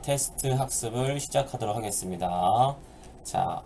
테스트 학습을 시작하도록 하겠습니다. 자,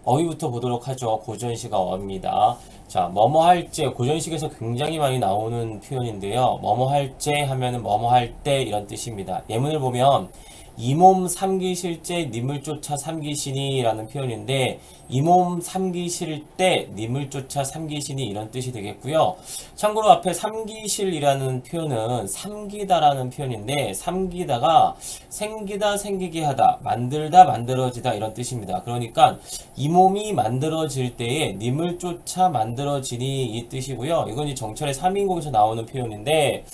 어휘부터 보도록 하죠. 고전시가 어입니다. 자, 뭐뭐 할제 고전식에서 굉장히 많이 나오는 표현인데요. 뭐뭐 할제 하면은 뭐뭐 할 때 이런 뜻입니다. 예문을 보면 이 몸 삼기실제 님을 쫓아 삼기시니 라는 표현인데 이 몸 삼기실 때 님을 쫓아 삼기시니 이런 뜻이 되겠고요. 참고로 앞에 삼기실이라는 표현은 삼기다라는 표현인데 삼기다가 생기다 생기게 하다 만들다 만들어지다 이런 뜻입니다. 그러니까 이 몸이 만들어질 때에 님을 쫓아 만들어지니 이 뜻이고요. 이건 이제 정철의 3인곡에서 나오는 표현인데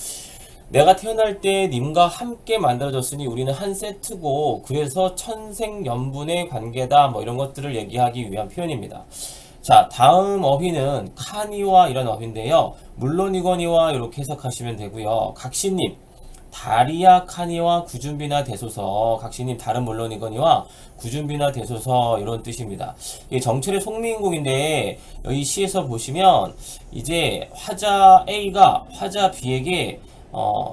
내가 태어날 때 님과 함께 만들어졌으니 우리는 한 세트고 그래서 천생연분의 관계다 뭐 이런 것들을 얘기하기 위한 표현입니다. 자, 다음 어휘는 카니와 이런 어휘인데요. 물론이거니와 이렇게 해석하시면 되고요. 각시님 다리야 카니와 구준비나 대소서 각시님 다른 물론이거니와 구준비나 대소서 이런 뜻입니다. 이게 정철의 송민곡인데 여기 시에서 보시면 이제 화자 A가 화자 B에게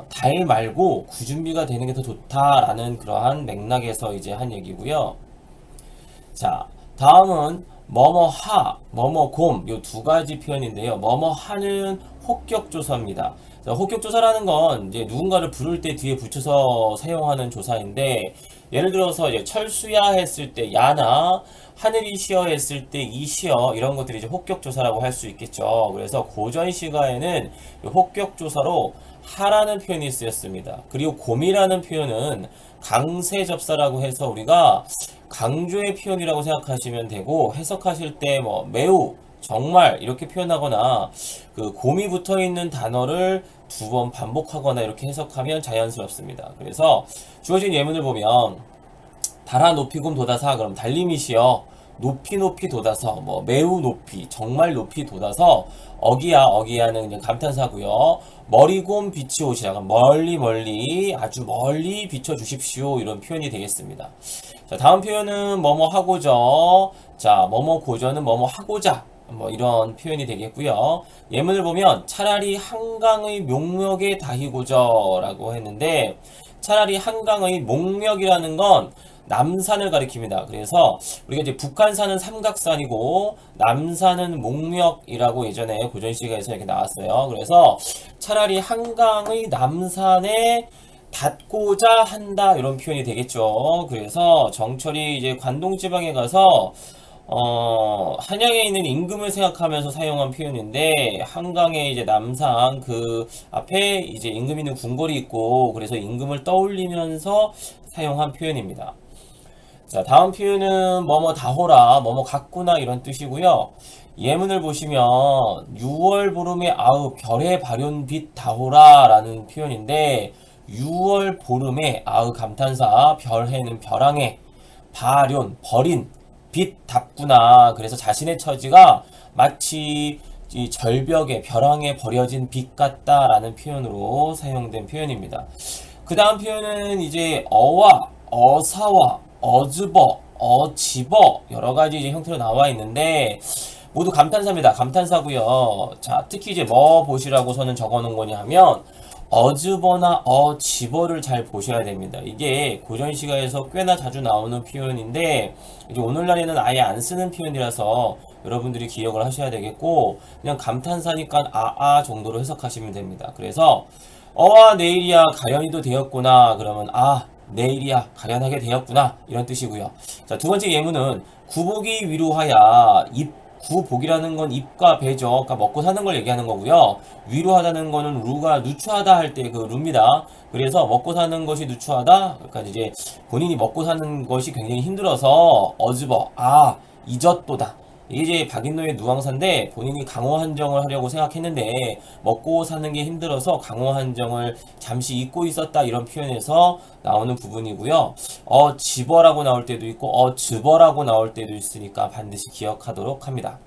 달 말고 구준비가 되는 게 더 좋다라는 그러한 맥락에서 이제 한 얘기고요. 자, 다음은 뭐뭐하, 뭐뭐곰 요 두 가지 표현인데요. 뭐뭐하는 혹격조사입니다. 혹격조사라는 건 이제 누군가를 부를 때 뒤에 붙여서 사용하는 조사인데 예를 들어서 이제 철수야 했을 때 야나 하늘이 시어 했을 때 이시어 이런 것들이 이제 혹격조사라고 할 수 있겠죠. 그래서 고전 시가에는 혹격조사로 하라는 표현이 쓰였습니다. 그리고 곰이라는 표현은 강세접사라고 해서 우리가 강조의 표현이라고 생각하시면 되고 해석하실 때 뭐 매우 정말 이렇게 표현하거나 그 곰이 붙어 있는 단어를 두 번 반복하거나 이렇게 해석하면 자연스럽습니다. 그래서 주어진 예문을 보면 달아 높이 곰 돋아서 그럼 달림이시여 높이 높이 돋아서 뭐 매우 높이 정말 높이 돋아서 어기야 어기야는 그냥 감탄사고요. 머리곰 빛이 오시라 그럼 멀리 멀리 아주 멀리 비춰 주십시오 이런 표현이 되겠습니다. 자, 다음 표현은 뭐뭐 하고자 자 뭐뭐 고저는 뭐뭐 하고자 뭐 이런 표현이 되겠고요. 예문을 보면 차라리 한강의 몽멱에 다히고자 라고 했는데 차라리 한강의 몽멱이라는 건 남산을 가리킵니다. 그래서 우리가 이제 북한산은 삼각산이고 남산은 몽멱이라고 예전에 고전시가에서 이렇게 나왔어요. 그래서 차라리 한강의 남산에 닿고자 한다 이런 표현이 되겠죠. 그래서 정철이 이제 관동지방에 가서 한양에 있는 임금을 생각하면서 사용한 표현인데 한강에 이제 남산 그 앞에 이제 임금 있는 궁궐이 있고 그래서 임금을 떠올리면서 사용한 표현입니다. 자, 다음 표현은 뭐뭐 다호라, 뭐뭐 같구나 이런 뜻이고요. 예문을 보시면 6월 보름에 아우 별의 발연빛 다호라 라는 표현인데 6월 보름에 아우 감탄사 별해는 벼랑에 발연 버린 빛 답구나 그래서 자신의 처지가 마치 이 절벽에 벼랑에 버려진 빛 같다라는 표현으로 사용된 표현입니다. 그 다음 표현은 이제 어와 어사와 어즈버, 어집어 여러 가지 이제 형태로 나와 있는데 모두 감탄사입니다. 감탄사고요. 자, 특히 이제 뭐 보시라고 저는 적어 놓은 거냐 하면 어즈버나 어집어를 잘 보셔야 됩니다. 이게 고전 시가에서 꽤나 자주 나오는 표현인데 이제 오늘날에는 아예 안 쓰는 표현이라서 여러분들이 기억을 하셔야 되겠고 그냥 감탄사니까 아아 정도로 해석하시면 됩니다. 그래서 어와 내일이야 가연이도 되었구나 그러면 아 내일이야 가련하게 되었구나 이런 뜻이고요. 자, 두 번째 예문은 구복이 위로하야 구복이라는 건 입과 배죠. 그러니까 먹고 사는 걸 얘기하는 거고요. 위로하다는 거는 루가 누추하다 할 때 그 루입니다. 그래서 먹고 사는 것이 누추하다. 그러니까 이제 본인이 먹고 사는 것이 굉장히 힘들어서 어즈버 잊었도다. 이게 이제 박인노의 누앙사인데 본인이 강호 한정을 하려고 생각했는데 먹고 사는 게 힘들어서 강호 한정을 잠시 잊고 있었다 이런 표현에서 나오는 부분이고요. 집어라고 나올 때도 있고 즈버라고 나올 때도 있으니까 반드시 기억하도록 합니다.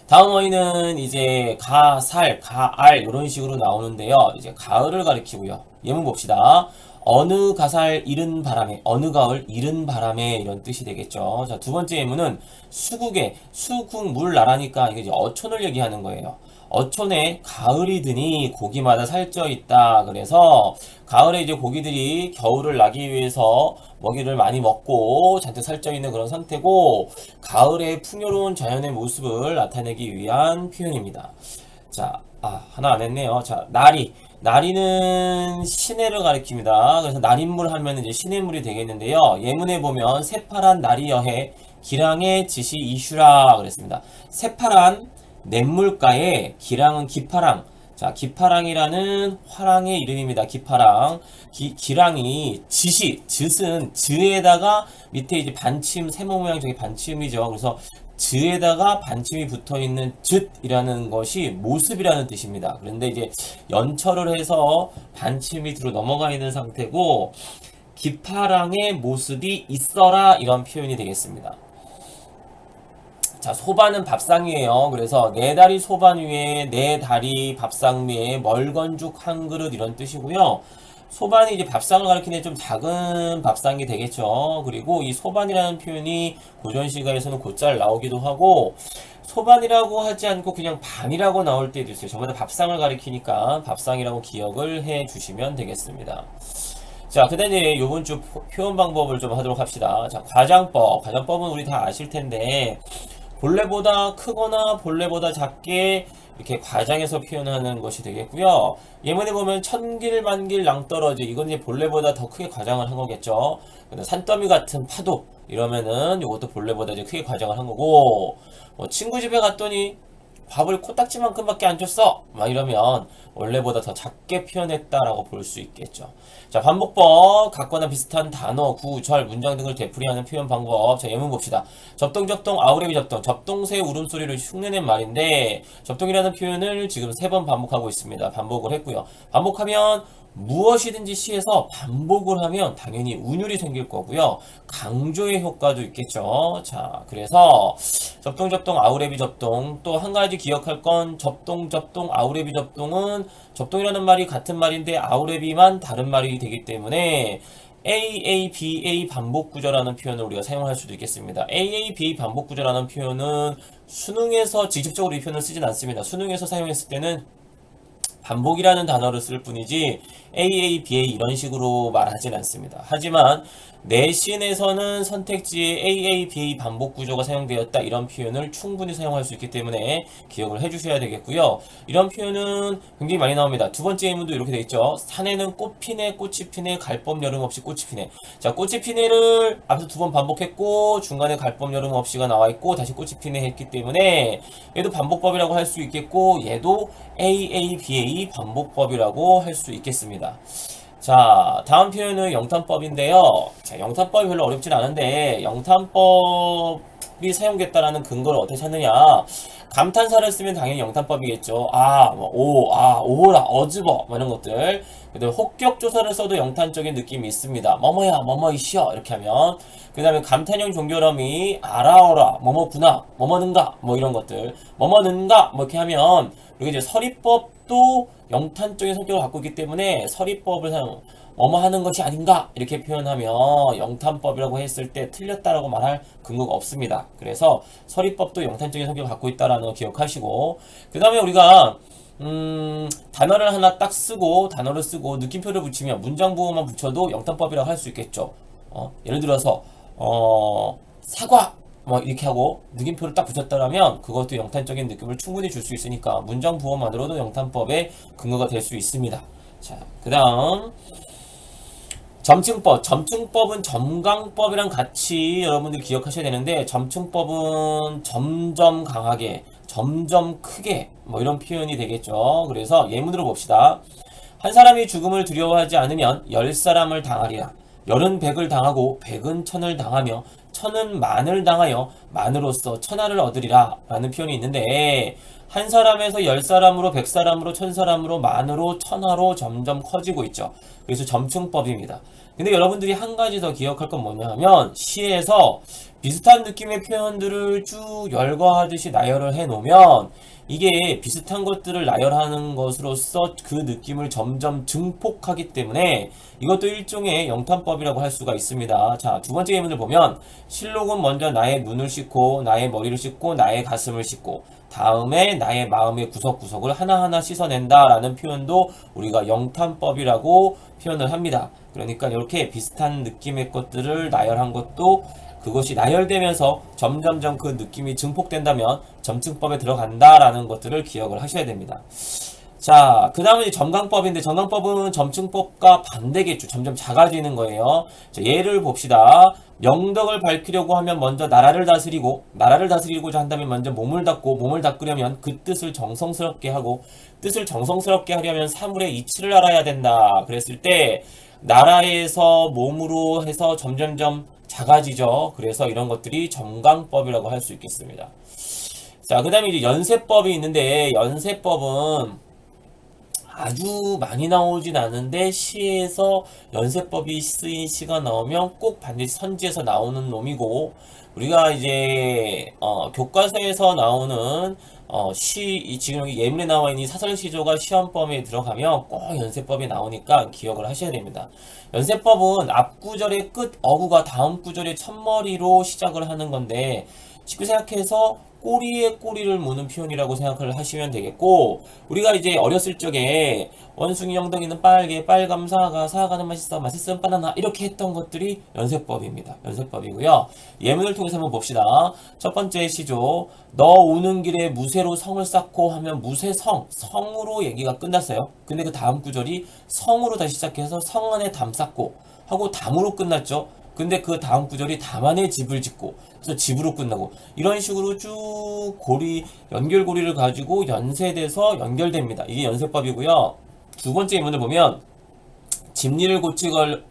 다음 어휘는 이제 가, 살, 가알 이런 식으로 나오는데요. 이제 가을을 가리키고요. 예문 봅시다. 어느 가살 이른 바람에 어느 가을 이른 바람에 이런 뜻이 되겠죠. 자, 두 번째 예문은 수국에 수국 물 나라니까 이게 이제 어촌을 얘기하는 거예요. 어촌에 가을이 드니 고기마다 살쪄 있다. 그래서 가을에 이제 고기들이 겨울을 나기 위해서 먹이를 많이 먹고 잔뜩 살쪄 있는 그런 상태고, 가을의 풍요로운 자연의 모습을 나타내기 위한 표현입니다. 자, 하나 안 했네요. 자, 나리. 나리는 시내를 가리킵니다. 그래서 날인물 하면 이제 시내물이 되겠는데요. 예문에 보면 새파란 나리여해 기랑의 지시 이슈라 그랬습니다. 새파란 냇물가에 기랑은 기파랑. 자, 기파랑이라는 화랑의 이름입니다. 기파랑. 기랑이 즈은 즈에다가 밑에 이제 반침, 세모 모양 저기 반침이죠. 그래서 즈에다가 반침이 붙어 있는 즈이라는 것이 모습이라는 뜻입니다. 그런데 이제 연철을 해서 반침이 뒤로 넘어가 있는 상태고, 기파랑의 모습이 있어라 이런 표현이 되겠습니다. 자, 소반은 밥상이에요. 그래서 네 다리 소반 위에 네 다리 밥상 위에 멀건죽 한 그릇 이런 뜻이고요. 소반이 이제 밥상을 가리키는 좀 작은 밥상이 되겠죠. 그리고 이 소반이라는 표현이 고전시가에서는 곧잘 나오기도 하고, 소반이라고 하지 않고 그냥 반이라고 나올 때도 있어요. 전부 다 밥상을 가리키니까 밥상이라고 기억을 해 주시면 되겠습니다. 자, 그 다음에 이제 요번 주 표현 방법을 좀 하도록 합시다. 자, 과장법. 과장법은 우리 다 아실 텐데, 본래보다 크거나 본래보다 작게 이렇게 과장해서 표현하는 것이 되겠고요. 예문에 보면 천길 만길 낭떠러지, 이건 이제 본래보다 더 크게 과장을 한 거겠죠. 근데 산더미 같은 파도 이러면은 이것도 본래보다 이제 크게 과장을 한 거고, 뭐 친구 집에 갔더니 밥을 코딱지만큼밖에 안 줬어 막 이러면 원래보다 더 작게 표현했다라고 볼 수 있겠죠. 자, 반복법, 같거나 비슷한 단어, 구, 절, 문장 등을 되풀이하는 표현 방법. 자, 예문 봅시다. 접동, 아우레비 접동. 접동새 울음소리를 흉내낸 말인데, 접동이라는 표현을 지금 3번 반복하고 있습니다. 반복을 했고요. 반복하면 무엇이든지 시에서 반복을 하면 당연히 운율이 생길 거고요. 강조의 효과도 있겠죠. 자, 그래서 접동, 아우레비 접동. 또 한 가지 기억할 건 접동, 아우레비 접동은 접동이라는 말이 같은 말인데 아우레비만 다른 말이 되기 때문에 AABA 반복구조라는 표현을 우리가 사용할 수도 있겠습니다. AABA 반복구조라는 표현은 수능에서 직접적으로 이 표현을 쓰진 않습니다. 수능에서 사용했을 때는 반복이라는 단어를 쓸 뿐이지 AABA 이런 식으로 말하진 않습니다. 하지만 내신에서는 선택지에 AABA 반복 구조가 사용되었다 이런 표현을 충분히 사용할 수 있기 때문에 기억을 해주셔야 되겠고요. 이런 표현은 굉장히 많이 나옵니다. 두 번째 예문도 이렇게 돼 있죠. 산에는 꽃 피네, 꽃이 피네, 갈 법 여름 없이 꽃이 피네. 자, 꽃이 피네를 앞에서 2번 반복했고 중간에 갈 법 여름 없이가 나와 있고 다시 꽃이 피네 했기 때문에 얘도 반복법이라고 할 수 있겠고 얘도 AABA 반복법이라고 할 수 있겠습니다. 자, 다음 표현은 영탄법인데요. 자, 영탄법이 별로 어렵진 않은데 영탄법이 사용됐다라는 근거를 어떻게 찾느냐. 감탄사를 쓰면 당연히 영탄법이겠죠. 오호라, 어즈버 이런 것들. 그다음에 혹격조사를 써도 영탄적인 느낌이 있습니다. 뭐뭐야, 뭐뭐이시여 이렇게 하면. 그 다음에 감탄형 종결음이 알아어라, 뭐뭐구나, 뭐뭐는가 뭐 이런 것들. 뭐뭐는가 뭐 이렇게 하면, 그리고 이제 서리법도 영탄적인 성격을 갖고 있기 때문에 서리법을 사용, 뭐뭐 하는 것이 아닌가 이렇게 표현하면 영탄법이라고 했을 때 틀렸다라고 말할 근거가 없습니다. 그래서 서리법도 영탄적인 성격을 갖고 있다라는 거 기억하시고, 그 다음에 우리가 단어를 하나 딱 쓰고 단어를 쓰고 느낌표를 붙이면 문장 부호만 붙여도 영탄법이라고 할 수 있겠죠. 예를 들어서 사과 뭐 이렇게 하고 느낌표를 딱 붙였다라면 그것도 영탄적인 느낌을 충분히 줄 수 있으니까 문장 부호만으로도 영탄법의 근거가 될 수 있습니다. 자, 그 다음 점층법. 점층법은 점강법이랑 같이 여러분들이 기억하셔야 되는데, 점층법은 점점 강하게, 점점 크게 뭐 이런 표현이 되겠죠. 그래서 예문으로 봅시다. 한 사람이 죽음을 두려워하지 않으면 10사람을 당하리라. 10은 100을 당하고 100은 1000을 당하며 1000은 만을 당하여 만으로서 천하를 얻으리라 라는 표현이 있는데, 한 사람에서 10사람으로 100사람으로 1000사람으로 만으로 천하로 점점 커지고 있죠. 그래서 점층법입니다. 근데 여러분들이 한 가지 더 기억할 건 뭐냐 하면, 시에서 비슷한 느낌의 표현들을 쭉 열거하듯이 나열을 해 놓으면 이게 비슷한 것들을 나열하는 것으로써 그 느낌을 점점 증폭하기 때문에 이것도 일종의 영탄법이라고 할 수가 있습니다. 자, 두 번째 예문을 보면 실록은 먼저 나의 눈을 씻고 나의 머리를 씻고 나의 가슴을 씻고 다음에 나의 마음의 구석구석을 하나하나 씻어낸다라는 표현도 우리가 영탄법이라고 표현을 합니다. 그러니까 이렇게 비슷한 느낌의 것들을 나열한 것도 그것이 나열되면서 점점점 그 느낌이 증폭된다면 점증법에 들어간다라는 것들을 기억을 하셔야 됩니다. 자, 그 다음은 점강법인데 점강법은 점증법과 반대겠죠. 점점 작아지는 거예요. 자, 예를 봅시다. 명덕을 밝히려고 하면 먼저 나라를 다스리고자 한다면 먼저 몸을 닦고, 몸을 닦으려면 그 뜻을 정성스럽게 하고, 뜻을 정성스럽게 하려면 사물의 이치를 알아야 된다. 그랬을 때 나라에서 몸으로 해서 점점점 작아지죠. 그래서 이런 것들이 점강법이라고 할 수 있겠습니다. 자, 그 다음에 이제 연세법이 있는데, 연세법은 아주 많이 나오진 않은데 시에서 연세법이 쓰인 시가 나오면 꼭 반드시 선지에서 나오는 놈이고, 우리가 이제 교과서에서 나오는 지금 여기 예문에 나와 있는 사설시조가 시험범위에 들어가면 꼭 연세법이 나오니까 기억을 하셔야 됩니다. 연세법은 앞 구절의 끝 어구가 다음 구절의 첫머리로 시작을 하는 건데, 쉽게 생각해서 꼬리에 꼬리를 무는 표현이라고 생각을 하시면 되겠고, 우리가 이제 어렸을 적에 원숭이 영덩이는 빨개, 빨감 사과, 사과는 맛있어, 맛있으면 바나나 이렇게 했던 것들이 연세법입니다. 연세법이고요. 예문을 통해서 한번 봅시다. 첫 번째 시조, 너 오는 길에 무쇠로 성을 쌓고 하면 무쇠성, 성으로 얘기가 끝났어요. 근데 그 다음 구절이 성으로 다시 시작해서 성 안에 담 쌓고 하고 담으로 끝났죠. 근데 그 다음 구절이 담 안에 집을 짓고 그래서 집으로 끝나고 이런 식으로 쭉 연결고리를 가지고 연세돼서 연결됩니다. 이게 연세법이고요. 두 번째 예문을 보면 집리를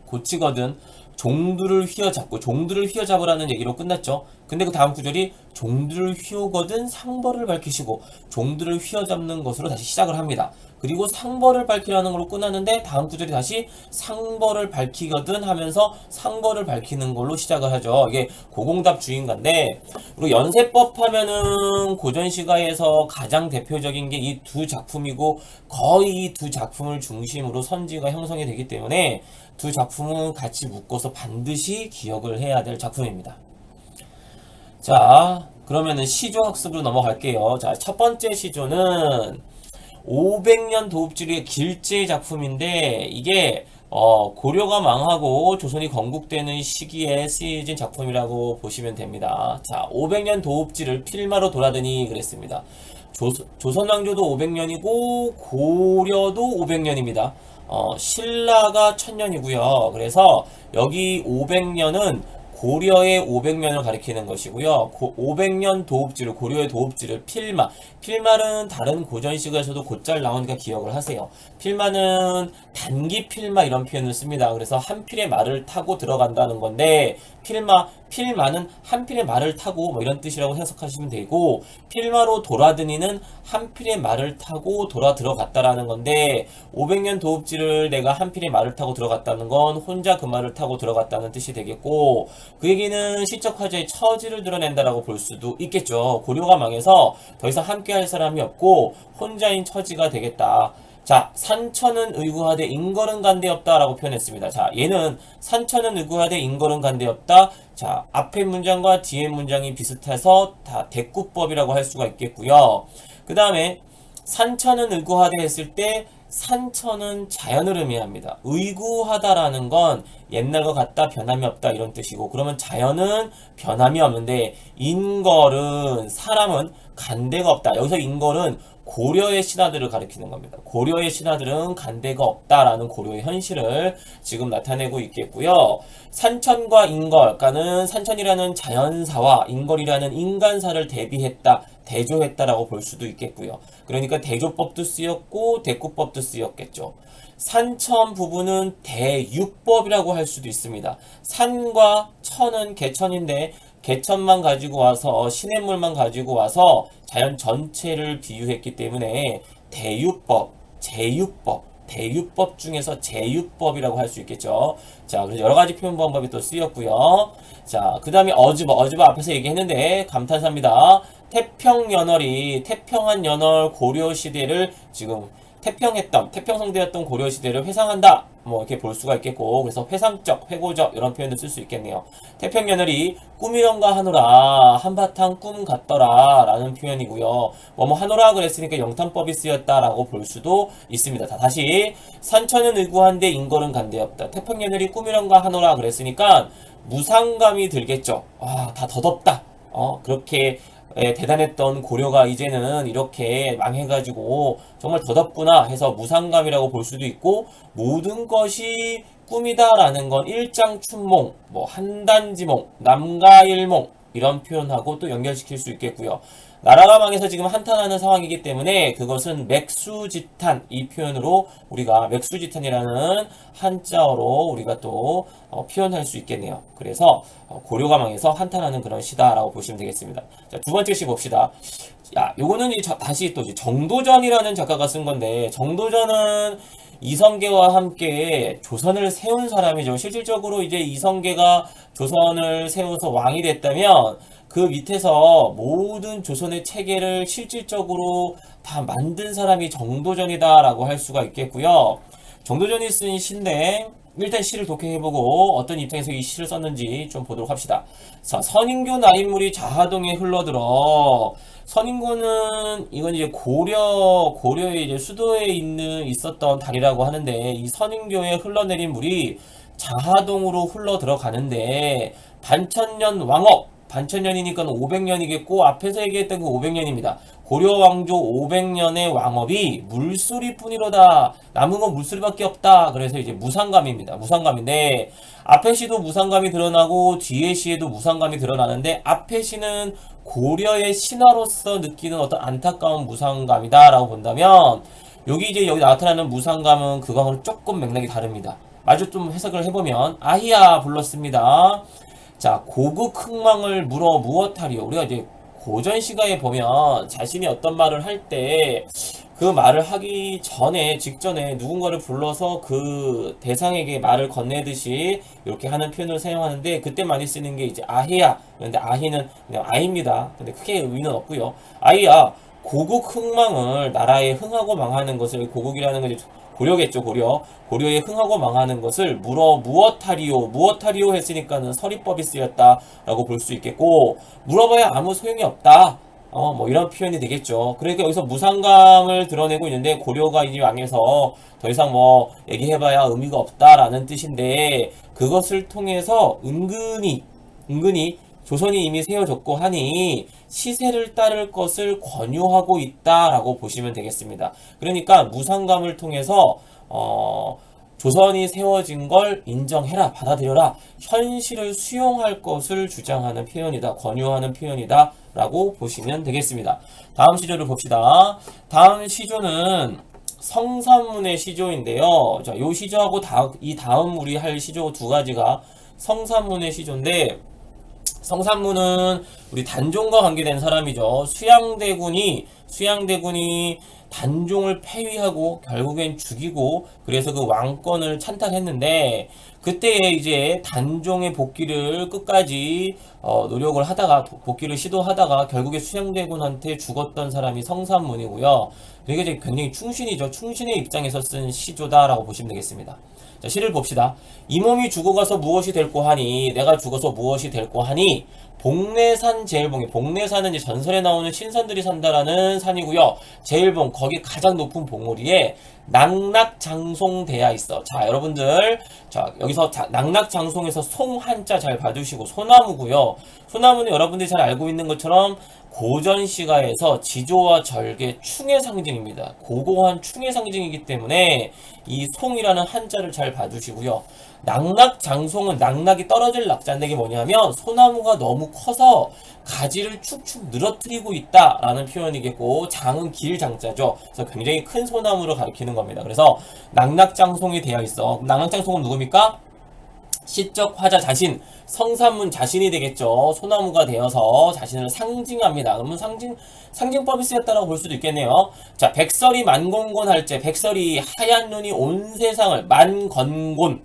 고치거든 종들을 휘어잡고, 종들을 휘어잡으라는 얘기로 끝났죠. 근데 그 다음 구절이 종들을 휘우거든 상벌을 밝히시고, 종들을 휘어잡는 것으로 다시 시작을 합니다. 그리고 상벌을 밝히라는 걸로 끝났는데 다음 구절이 다시 상벌을 밝히거든 하면서 상벌을 밝히는 걸로 시작을 하죠. 이게 고공답 주인가인데, 그리고 연세법 하면은 고전시가에서 가장 대표적인 게 이 두 작품이고, 거의 이 두 작품을 중심으로 선지가 형성이 되기 때문에 두 작품은 같이 묶어서 반드시 기억을 해야 될 작품입니다. 자, 그러면은 시조 학습으로 넘어갈게요. 자, 첫 번째 시조는 500년 도읍지리의 길제 작품인데, 이게 고려가 망하고 조선이 건국되는 시기에 쓰여진 작품이라고 보시면 됩니다. 자, 500년 도읍지를 필마로 돌아드니 그랬습니다. 조선왕조도 500년이고 고려도 500년입니다. 신라가 1000년이고요. 그래서 여기 500년은 고려의 500년을 가리키는 것이고요. 500년 도읍지를, 고려의 도읍지를 필마는 다른 고전시가에서도 곧잘 나오니까 기억을 하세요. 필마는 단기 필마 이런 표현을 씁니다. 그래서 한 필의 말을 타고 들어간다는 건데, 필마는 한 필의 말을 타고 뭐 이런 뜻이라고 해석하시면 되고, 필마로 돌아드니는 한 필의 말을 타고 들어갔다라는 건데, 500년 도읍지를 내가 한 필의 말을 타고 들어갔다는 건 혼자 그 말을 타고 들어갔다는 뜻이 되겠고, 그 얘기는 시적 화제의 처지를 드러낸다라고 볼 수도 있겠죠. 고려가 망해서 더 이상 함께 할 사람이 없고 혼자인 처지가 되겠다. 자, 산천은 의구하되 인걸은 간대없다 라고 표현했습니다. 자, 얘는 산천은 의구하되 인걸은 간대없다. 자, 앞의 문장과 뒤의 문장이 비슷해서 다 대꾸법이라고 할 수가 있겠고요. 그 다음에 산천은 의구하되 했을 때 산천은 자연을 의미합니다. 의구하다라는 건 옛날과 같다, 변함이 없다 이런 뜻이고, 그러면 자연은 변함이 없는데 인걸은, 사람은 간대가 없다. 여기서 인걸은 고려의 신하들을 가리키는 겁니다. 고려의 신하들은 간대가 없다라는 고려의 현실을 지금 나타내고 있겠고요. 산천과 인걸, 그러니까는 산천이라는 자연사와 인걸이라는 인간사를 대조했다라고 볼 수도 있겠고요. 그러니까 대조법도 쓰였고 대꾸법도 쓰였겠죠. 산천 부분은 대유법이라고 할 수도 있습니다. 산과 천은 개천인데 개천만 가지고 와서 시냇물만 가지고 와서 자연 전체를 비유했기 때문에 대유법, 대유법 중에서 제유법이라고 할 수 있겠죠. 자, 그래서 여러 가지 표현 방법이 또 쓰였고요. 자, 그 다음에 어즈버 앞에서 얘기했는데 감탄사입니다. 태평연월이 태평한 연월 고려시대를 지금 태평성대였던 고려시대를 회상한다. 뭐 이렇게 볼 수가 있겠고, 그래서 회상적, 회고적 이런 표현도 쓸 수 있겠네요. 태평연월이 꿈이런가 하노라, 한바탕 꿈 같더라 라는 표현이고요. 뭐뭐 하노라 그랬으니까 영탄법이 쓰였다라고 볼 수도 있습니다. 다시 산천은 의구한데 인걸은 간데 없다. 태평연월이 꿈이런가 하노라 그랬으니까 무상감이 들겠죠. 다 더덥다. 그렇게 대단했던 고려가 이제는 이렇게 망해가지고 정말 더덥구나 해서 무상감이라고 볼 수도 있고, 모든 것이 꿈이다라는 건 일장춘몽, 뭐 한단지몽, 남가일몽 이런 표현하고 또 연결시킬 수 있겠고요. 나라가 망해서 지금 한탄하는 상황이기 때문에 그것은 맥수지탄, 이 표현으로 우리가 맥수지탄이라는 한자어로 우리가 또 표현할 수 있겠네요. 그래서 고려가 망해서 한탄하는 그런 시다라고 보시면 되겠습니다. 자, 두 번째 시 봅시다. 요거는 다시 또 정도전이라는 작가가 쓴 건데, 정도전은 이성계와 함께 조선을 세운 사람이죠. 실질적으로 이제 이성계가 조선을 세워서 왕이 됐다면 그 밑에서 모든 조선의 체계를 실질적으로 다 만든 사람이 정도전이다라고 할 수가 있겠고요. 정도전이 쓴 시인데 일단 시를 독해해보고 어떤 입장에서 이 시를 썼는지 좀 보도록 합시다. 자, 선인교 나인물이 자하동에 흘러들어. 선인교는 이건 이제 고려의 이제 수도에 있었던 다리라고 하는데, 이 선인교에 흘러내린 물이 자하동으로 흘러 들어가는데 반천년 왕업, 반천년이니까 500년이겠고 앞에서 얘기했던 그 500년입니다. 고려 왕조 500년의 왕업이 물소리뿐이로다. 남은 건 물소리밖에 없다. 그래서 이제 무상감입니다. 무상감인데 앞에 시도 무상감이 드러나고 뒤에 시에도 무상감이 드러나는데, 앞에 시는 고려의 신화로서 느끼는 어떤 안타까운 무상감이다라고 본다면, 여기 나타나는 무상감은 그거하고는 조금 맥락이 다릅니다. 마저 좀 해석을 해보면, 아히야 불렀습니다. 자, 고국 흥망을 물어 무엇하리요? 우리가 이제 고전 시가에 보면 자신이 어떤 말을 할 때 그 말을 하기 전에, 직전에 누군가를 불러서 그 대상에게 말을 건네듯이 이렇게 하는 표현을 사용하는데, 그때 많이 쓰는 게 이제 아히야. 그런데 아히는 그냥 아입니다. 근데 크게 의미는 없고요. 아히야, 고국 흥망을, 나라의 흥하고 망하는 것을, 고국이라는 건 이제 고려겠죠, 고려의 흥하고 망하는 것을 물어 무엇하리요 했으니까는 서리법이 쓰였다라고 볼 수 있겠고, 물어봐야 아무 소용이 없다. 뭐 이런 표현이 되겠죠. 그러니까 여기서 무상감을 드러내고 있는데, 고려가 이제 망해서 더 이상 뭐 얘기해봐야 의미가 없다라는 뜻인데, 그것을 통해서 은근히 조선이 이미 세워졌고 하니 시세를 따를 것을 권유하고 있다라고 보시면 되겠습니다. 그러니까 무상감을 통해서 조선이 세워진 걸 인정해라, 받아들여라, 현실을 수용할 것을 주장하는 표현이다, 권유하는 표현이다 라고 보시면 되겠습니다. 다음 시조를 봅시다. 다음 시조는 성산문의 시조인데요. 자, 요 시조하고 이 다음 우리 할 시조 두 가지가 성산문의 시조인데, 성산문은 우리 단종과 관계된 사람이죠. 수양대군이 단종을 폐위하고 결국엔 죽이고, 그래서 그 왕권을 찬탈했는데, 그때 이제 단종의 복귀를 끝까지 노력을 하다가, 복귀를 시도하다가 결국에 수양대군한테 죽었던 사람이 성산문이고요. 그게 이제 굉장히 충신이죠. 충신의 입장에서 쓴 시조다라고 보시면 되겠습니다. 자, 시를 봅시다. 이 몸이 죽어가서 무엇이 될꼬 하니, 내가 죽어서 무엇이 될꼬 하니, 복내산 제일봉이, 복내산은 이제 전설에 나오는 신선들이 산다라는 산이고요. 제일봉, 거기 가장 높은 봉우리에 낙낙장송대야 있어. 자, 여러분들, 자, 여기서 낙낙장송에서 송 한자 잘 봐주시고, 소나무고요. 소나무는 여러분들이 잘 알고 있는 것처럼 고전 시가에서 지조와 절개, 충의 상징입니다. 고고한 충의 상징이기 때문에 이 송이라는 한자를 잘 봐주시고요. 낙낙장송은 낙낙이 떨어질 낙자인데, 이게 뭐냐면 소나무가 너무 커서 가지를 축축 늘어뜨리고 있다라는 표현이겠고, 장은 길 장자죠. 그래서 굉장히 큰 소나무를 가리키는 겁니다. 그래서 낙낙장송이 되어 있어. 낙낙장송은 누굽니까? 시적 화자 자신, 성산문 자신이 되겠죠. 소나무가 되어서 자신을 상징합니다. 그러면 상징법이 쓰였다라고 볼 수도 있겠네요. 자, 백설이 만곤곤 할 때, 백설이 하얀 눈이 온 세상을, 만건곤,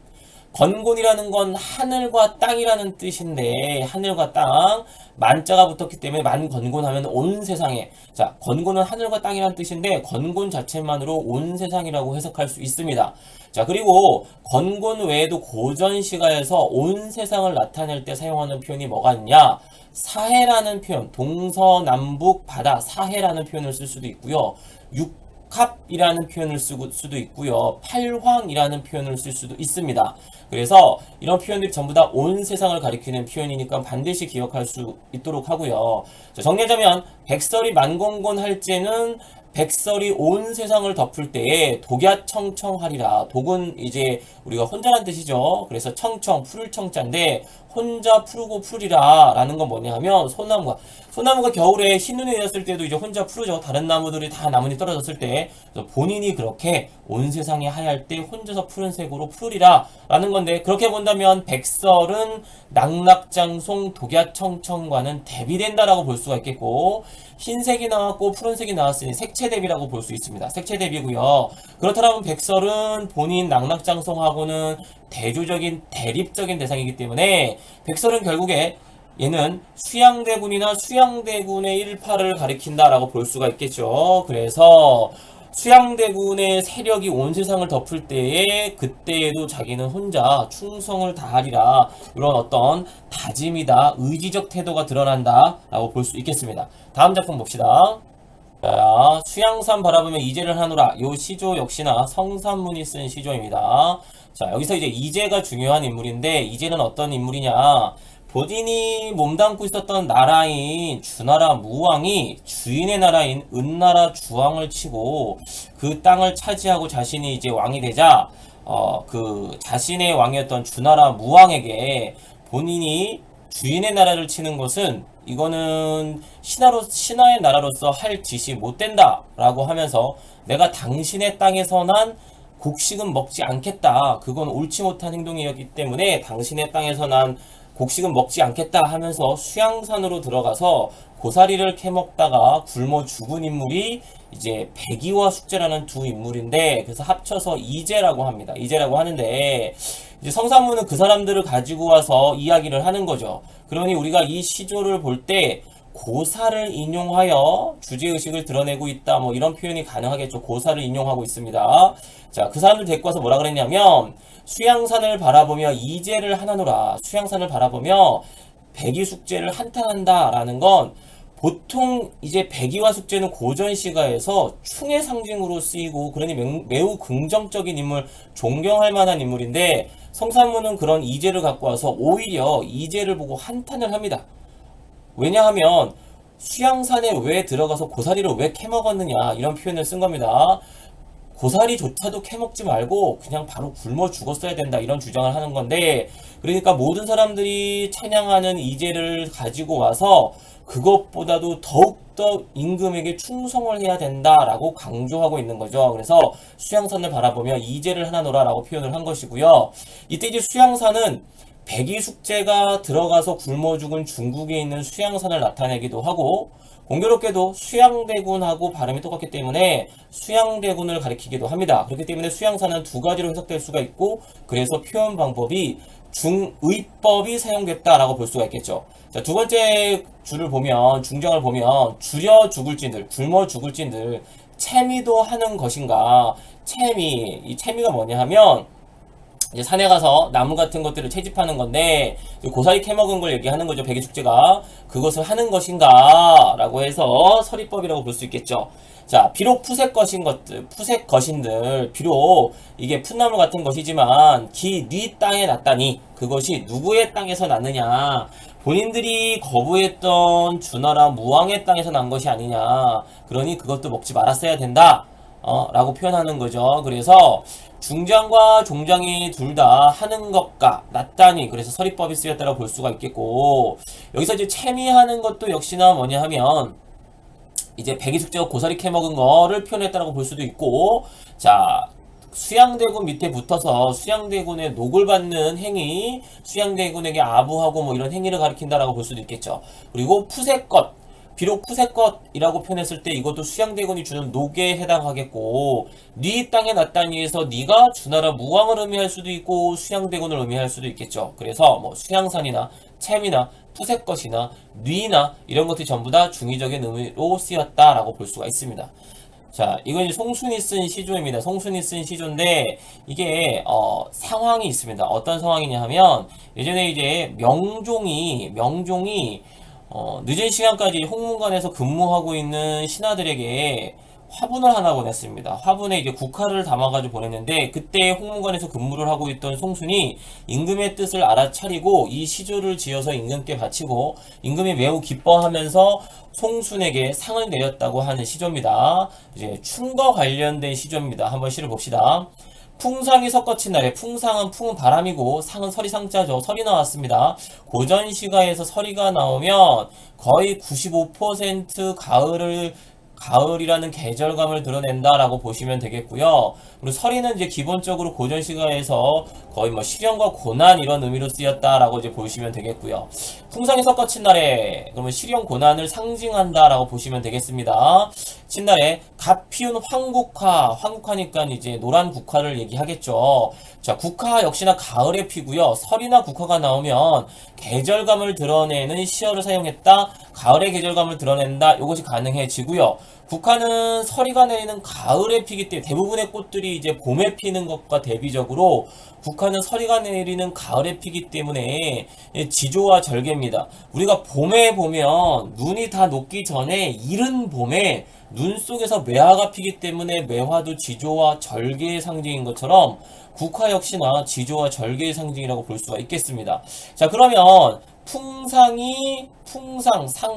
건곤이라는 건 하늘과 땅이라는 뜻인데 하늘과 땅 만자가 붙었기 때문에 만건곤하면 온 세상에, 자 건곤은 하늘과 땅이라는 뜻인데 건곤 자체만으로 온 세상이라고 해석할 수 있습니다. 자 그리고 건곤 외에도 고전시가에서 온 세상을 나타낼 때 사용하는 표현이 뭐가 있냐, 사해라는 표현, 동서남북 바다 사해라는 표현을 쓸 수도 있고요, 육합이라는 표현을 쓸 수도 있고요, 팔황이라는 표현을 쓸 수도 있습니다. 그래서 이런 표현들이 전부 다 온 세상을 가리키는 표현이니까 반드시 기억할 수 있도록 하고요. 자, 정리하자면 백설이 만건곤 할 때는 백설이 온 세상을 덮을 때에 독야청청하리라. 독은 이제 우리가 혼자란 뜻이죠. 그래서 청청, 푸를 청자인데 혼자 푸르고 풀이라 라는 건 뭐냐 하면 소나무가 겨울에 흰눈이 내렸을 때도 이제 혼자 푸르죠. 다른 나무들이 다 나뭇잎 떨어졌을 때. 그래서 본인이 그렇게 온 세상이 하얄 때 혼자서 푸른색으로 풀이라 라는 건데, 그렇게 본다면 백설은 낙낙장송 독야청청과는 대비된다라고 볼 수가 있겠고, 흰색이 나왔고 푸른색이 나왔으니 색채 대비라고 볼 수 있습니다. 색채 대비고요. 그렇다면 백설은 본인 낙낙장송하고는 대조적인 대립적인 대상이기 때문에 백설은 결국에 얘는 수양대군이나 수양대군의 일파를 가리킨다라고 볼 수가 있겠죠. 그래서 수양대군의 세력이 온 세상을 덮을 때에 그때에도 자기는 혼자 충성을 다하리라, 이런 어떤 다짐이다, 의지적 태도가 드러난다 라고 볼 수 있겠습니다. 다음 작품 봅시다. 자, 수양산 바라보며 이제를 하노라. 요 시조 역시나 성산문이 쓴 시조입니다. 자, 여기서 이제 이제가 중요한 인물인데, 이제는 어떤 인물이냐, 본인이 몸담고 있었던 나라인 주나라 무왕이 주인의 나라인 은나라 주왕을 치고 그 땅을 차지하고 자신이 이제 왕이 되자 그 자신의 왕이었던 주나라 무왕에게 본인이 주인의 나라를 치는 것은 이거는 신하의 나라로서 할 짓이 못 된다 라고 하면서 내가 당신의 땅에서 난 곡식은 먹지 않겠다, 그건 옳지 못한 행동이었기 때문에 당신의 땅에서 난 곡식은 먹지 않겠다 하면서 수양산으로 들어가서 고사리를 캐먹다가 굶어 죽은 인물이 이제 백이와 숙제라는 두 인물인데, 그래서 합쳐서 이제라고 합니다. 이제라고 하는데, 이제 성산문은 그 사람들을 가지고 와서 이야기를 하는 거죠. 그러니 우리가 이 시조를 볼 때 고사를 인용하여 주제의식을 드러내고 있다, 뭐 이런 표현이 가능하겠죠. 고사를 인용하고 있습니다. 자, 그 사람들 데리고 와서 뭐라 그랬냐면, 수양산을 바라보며 이제를 하나노라. 수양산을 바라보며 백이 숙제를 한탄한다 라는 건, 보통 이제 백이와 숙제는 고전시가에서 충의 상징으로 쓰이고, 그러니 매우 긍정적인 인물, 존경할 만한 인물인데, 성산문은 그런 이제를 갖고 와서 오히려 이제를 보고 한탄을 합니다. 왜냐하면 수양산에 왜 들어가서 고사리를 왜 캐먹었느냐, 이런 표현을 쓴 겁니다. 고사리조차도 캐먹지 말고 그냥 바로 굶어 죽었어야 된다, 이런 주장을 하는 건데, 그러니까 모든 사람들이 찬양하는 이제를 가지고 와서 그것보다도 더욱더 임금에게 충성을 해야 된다라고 강조하고 있는 거죠. 그래서 수양산을 바라보며 이제를 하나노라 라고 표현을 한 것이고요. 이때 이제 수양산은 백이 숙제가 들어가서 굶어 죽은 중국에 있는 수양산을 나타내기도 하고, 공교롭게도 수양대군하고 발음이 똑같기 때문에 수양대군을 가리키기도 합니다. 그렇기 때문에 수양산은 두 가지로 해석될 수가 있고, 그래서 표현 방법이 중의법이 사용됐다라고 볼 수가 있겠죠. 자, 두 번째 줄을 보면, 중정을 보면, 줄여 죽을진들, 굶어 죽을진들, 채미도 하는 것인가. 이 채미가 뭐냐 하면, 이제 산에 가서 나무 같은 것들을 채집하는 건데, 고사리 캐먹은 걸 얘기하는 거죠. 백이 숙제가. 그것을 하는 것인가 라고 해서 서리법이라고 볼 수 있겠죠. 자, 비록 푸색 거신들, 비록 이게 풋나무 같은 것이지만 네 땅에 났다니, 그것이 누구의 땅에서 났느냐, 본인들이 거부했던 주나라 무왕의 땅에서 난 것이 아니냐, 그러니 그것도 먹지 말았어야 된다 라고 표현하는 거죠. 그래서 중장과 종장이 둘 다 하는 것과 났다니, 그래서 서리법이 쓰였다고 볼 수가 있겠고, 여기서 이제 채미하는 것도 역시나 뭐냐 하면 이제 백이 숙제가 고사리 캐먹은 거를 표현했다고 볼 수도 있고, 자, 수양대군 밑에 붙어서 수양대군의 녹을 받는 행위, 수양대군에게 아부하고 뭐 이런 행위를 가리킨다라고 볼 수도 있겠죠. 그리고 푸색것, 비록 푸세껏이라고 표현했을 때 이것도 수양대군이 주는 녹에 해당하겠고, 네 땅에 났다니 해서 네가 주나라 무왕을 의미할 수도 있고 수양대군을 의미할 수도 있겠죠. 그래서 뭐 수양산이나 챔이나 푸세껏이나 뉘나 이런 것들이 전부 다 중의적인 의미로 쓰였다라고 볼 수가 있습니다. 자, 이건 이제 송순이 쓴 시조입니다. 송순이 쓴 시조인데 이게 상황이 있습니다. 어떤 상황이냐 하면 예전에 이제 명종이 늦은 시간까지 홍문관에서 근무하고 있는 신하들에게 화분을 하나 보냈습니다. 화분에 이제 국화를 담아가지고 보냈는데 그때 홍문관에서 근무를 하고 있던 송순이 임금의 뜻을 알아차리고 이 시조를 지어서 임금께 바치고 임금이 매우 기뻐하면서 송순에게 상을 내렸다고 하는 시조입니다. 이제 춤과 관련된 시조입니다. 한번 시를 봅시다. 풍상이 섞어친 날에, 풍상은 풍은 바람이고 상은 서리 상자죠. 설이 나왔습니다. 고전시가에서 서리가 나오면 거의 95% 가을이라는 계절감을 드러낸다라고 보시면 되겠고요. 그리고 서리는 이제 기본적으로 고전시가에서 거의 뭐 시련과 고난 이런 의미로 쓰였다라고 이제 보시면 되겠고요. 풍상이 섞어친 날에 그러면 시련 고난을 상징한다라고 보시면 되겠습니다. 친날에 갓 피운 황국화니까 이제 노란 국화를 얘기하겠죠. 자, 국화 역시나 가을에 피고요. 설이나 국화가 나오면 계절감을 드러내는 시어를 사용했다. 가을의 계절감을 드러낸다. 이것이 가능해지고요. 국화는 서리가 내리는 가을에 피기 때문에 대부분의 꽃들이 이제 봄에 피는 것과 대비적으로 국화는 서리가 내리는 가을에 피기 때문에 지조와 절개입니다. 우리가 봄에 보면 눈이 다 녹기 전에 이른 봄에 눈 속에서 매화가 피기 때문에 매화도 지조와 절개의 상징인 것처럼 국화 역시나 지조와 절개의 상징이라고 볼 수가 있겠습니다. 자, 그러면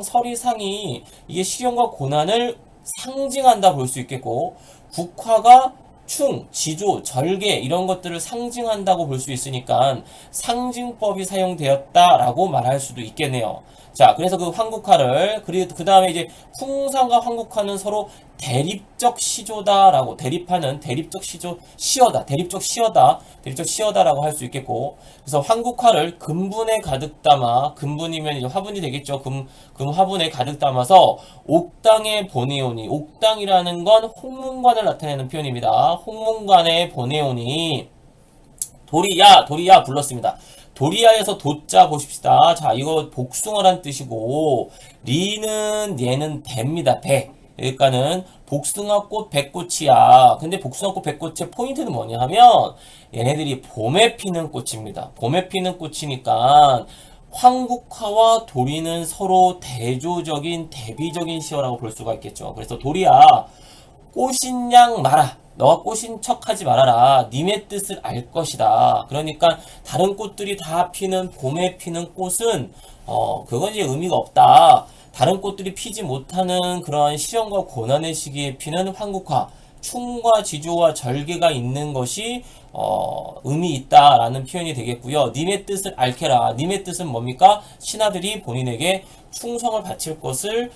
서리상이 이게 시련과 고난을 상징한다 볼 수 있겠고, 국화가 지조, 절개 이런 것들을 상징한다고 볼 수 있으니까 상징법이 사용되었다라고 말할 수도 있겠네요. 자, 그래서 그 황국화를 그리고 그 다음에 이제 풍상과 황국화는 서로 대립적 시조다라고 대립적 시어다라고 할 수 있겠고, 그래서 황국화를 금분에 가득 담아, 금분이면 이제 화분이 되겠죠. 금 화분에 가득 담아서 옥당에 보내오니, 옥당이라는 건 홍문관을 나타내는 표현입니다. 홍문관에 보내오니 도리야 불렀습니다. 도리야에서 도자 보십시다. 자, 이거 복숭아란 뜻이고, 얘는 배입니다. 배. 그러니까는 복숭아꽃 백꽃이야. 근데 복숭아꽃 백꽃의 포인트는 뭐냐 하면 얘네들이 봄에 피는 꽃입니다. 봄에 피는 꽃이니까 황국화와 도리는 서로 대비적인 시어라고 볼 수가 있겠죠. 그래서 도리야, 꽃인 양 마라. 너가 꽃인 척하지 말아라. 님의 뜻을 알 것이다. 그러니까 다른 꽃들이 다 피는 봄에 피는 꽃은 그건 이제 의미가 없다. 다른 꽃들이 피지 못하는 그러한 시련과 고난의 시기에 피는 황국화, 충과 지조와 절개가 있는 것이 의미 있다라는 표현이 되겠고요. 님의 뜻을 알케라. 님의 뜻은 뭡니까? 신하들이 본인에게 충성을 바칠 것을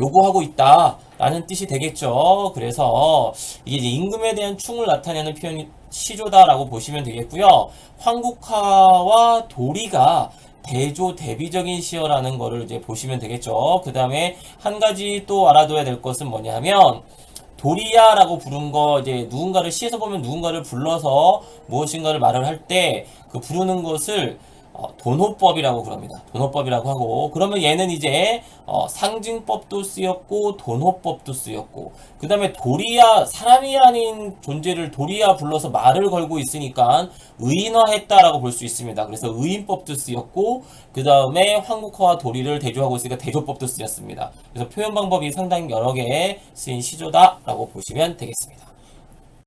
요구하고 있다라는 뜻이 되겠죠. 그래서 이게 이제 임금에 대한 충을 나타내는 표현이 시조다라고 보시면 되겠고요. 황국화와 도리가 대비적인 시어라는 거를 이제 보시면 되겠죠. 그 다음에 한 가지 또 알아둬야 될 것은 뭐냐 하면, 도리야라고 부른 거, 이제 누군가를 시에서 보면 누군가를 불러서 무엇인가를 말을 할 때 그 부르는 것을 돈호법이라고 그럽니다. 돈호법이라고 하고, 그러면 얘는 이제 상징법도 쓰였고 돈호법도 쓰였고, 그 다음에 도리야, 사람이 아닌 존재를 도리야 불러서 말을 걸고 있으니까 의인화했다라고 볼 수 있습니다. 그래서 의인법도 쓰였고, 그 다음에 황국화와 도리를 대조하고 있으니까 대조법도 쓰였습니다. 그래서 표현 방법이 상당히 여러 개 쓰인 시조다라고 보시면 되겠습니다.